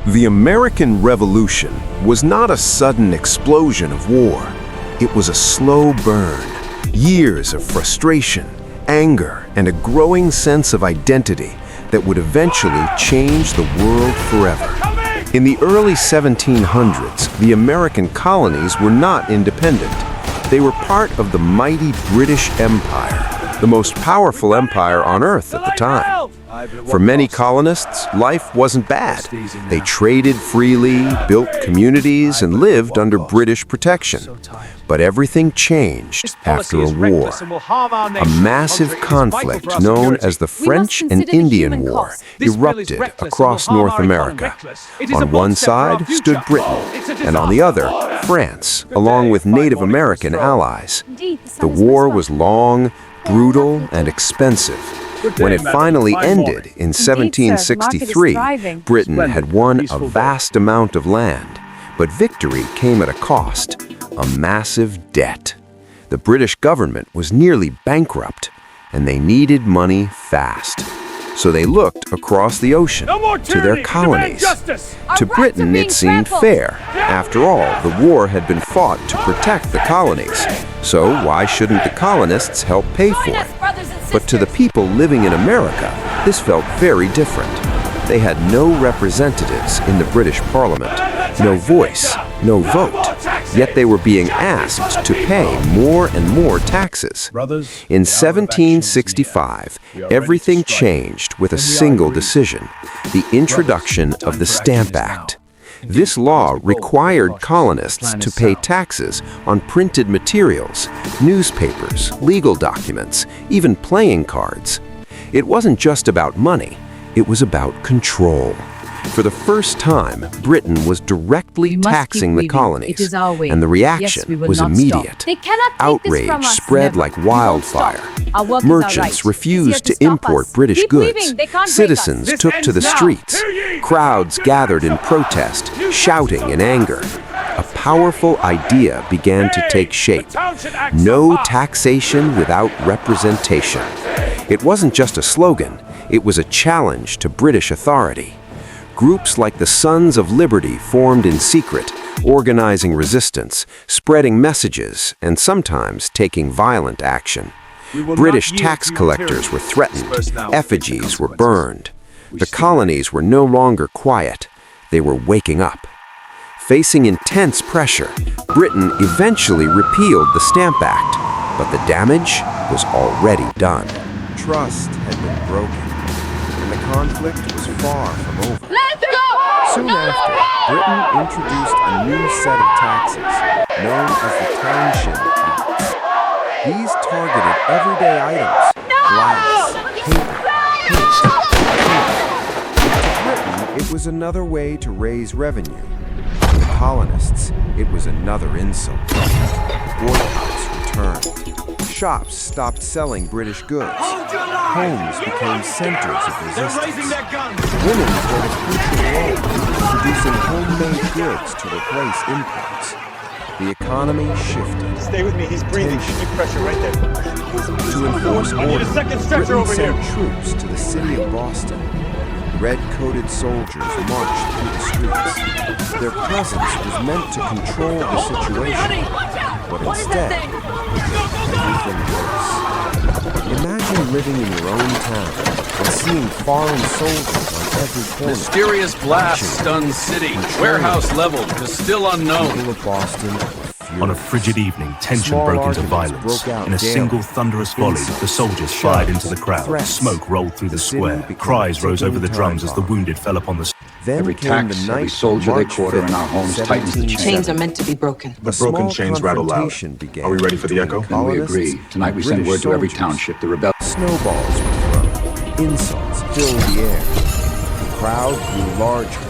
The American Revolution was not a sudden explosion of war. It was a slow burn, years of frustration, anger, and a growing sense of identity that would eventually change the world forever. In the early 1700s, the American colonies were not independent. They were part of the mighty British Empire, the most powerful empire on Earth at the time. For many colonists, life wasn't bad. They traded freely, built communities, and lived under British protection. But everything changed after a war. A massive conflict known as the French and Indian War erupted across North America. On one side stood Britain, and on the other, France, along with Native American allies. The war was long, brutal, and expensive. When it finally ended in 1763, Britain had won a vast amount of land, but victory came at a cost, a massive debt. The British government was nearly bankrupt, and they needed money fast. So they looked across the ocean to their colonies. To Britain, it seemed fair. After all, the war had been fought to protect the colonies. So why shouldn't the colonists help pay for it? But to the people living in America, this felt very different. They had no representatives in the British Parliament, no voice, no vote. Yet they were being asked to pay more and more taxes. In 1765, everything changed with a single decision, the introduction of the Stamp Act. This law required colonists to pay taxes on printed materials, newspapers, legal documents, even playing cards. It wasn't just about money, it was about control. For the first time, Britain was directly taxing the colonies, and the reaction was immediate. Outrage spread like wildfire. Merchants refused to import British goods. Citizens took to the streets. Crowds gathered in protest, shouting in anger. A powerful idea began to take shape. No taxation without representation. It wasn't just a slogan, it was a challenge to British authority. Groups like the Sons of Liberty formed in secret, organizing resistance, spreading messages, and sometimes taking violent action. British tax collectors were threatened, effigies were burned. The colonies were no longer quiet, they were waking up. Facing intense pressure, Britain eventually repealed the Stamp Act, but the damage was already done. Trust had been broken, and the conflict was far from over. Soon after, Britain introduced a new set of taxes, known as the townshend tax. These targeted everyday items, glass, paper, paint. To Britain, it was another way to raise revenue. To the colonists, it was another insult. Boycotts returned. Shops stopped selling British goods. Homes became centers of resistance. Women played a crucial role, producing homemade goods to replace imports. The economy shifted. Stay with me, he's breathing. Big pressure right there. To enforce order, Britain sent troops to the city of Boston. Red-coated soldiers marched through the streets. Their presence was meant to control the situation, but instead, everything worse. Imagine living in your own town and seeing foreign soldiers on every corner. Mysterious blast stuns city. Warehouse leveled to still unknown. People of Boston. On a frigid evening, tension broke into violence. In a single thunderous volley, the soldiers fired into the crowd. Smoke rolled through the square. Cries rose over the drums as the wounded fell upon the... Every tax, every soldier they quarter in our homes tightens the chains. Chains are meant to be broken. The broken chains rattle loud. Are we ready for the echo? Then we agree. Tonight we send word to every township. The rebellion. Snowballs were thrown. Insults filled the air. The crowd grew larger.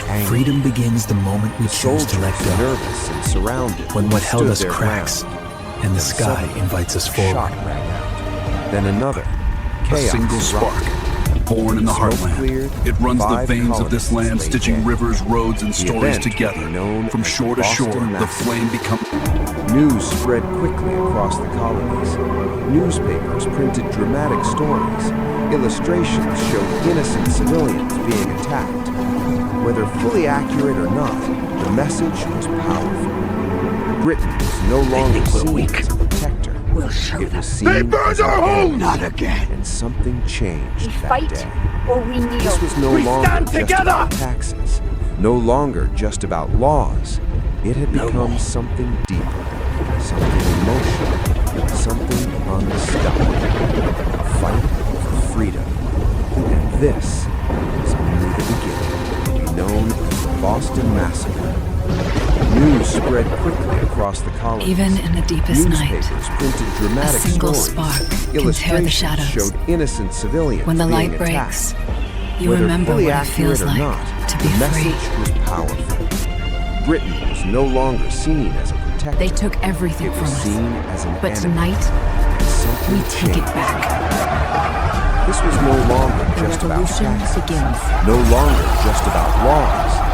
Angry. Freedom begins the moment we choose to let go. Nervous and surrounded. When what held us stood their cracks, ground. and the sky invites us forward. Shot rang out. Then another. A Chaos single spark, born in the heartland. It runs the veins of this land, stitching rivers, roads, and stories together. From shore to shore, the flame becomes... News spread quickly across the colonies. Newspapers printed dramatic stories. Illustrations showed innocent civilians being attacked. Whether fully accurate or not, the message was powerful. Britain was no longer seen as a protector. We'll show It them. was seen as an enemy. Not again. And something changed We that fight day. or we kneel. This was no longer just about taxes, no longer just about laws. It had become something deeper, something emotional, something unstoppable. A fight for freedom. And this was only the beginning. It would be known as the Boston Massacre. News spread quickly across the colonies. Even in the deepest night, Newspapers printed a dramatic single stories. spark can tear the Illustrations shadows. showed innocent civilians When the being light attacked. breaks, you Whether remember fully what it accurate feels or like not, to be the free. message was powerful. Britain was no longer seen as a protector. They took everything It from was us. seen as an But enemy. tonight, Something we take it changed. back. This was no longer The just about revolution taxes. begins. No longer just about laws.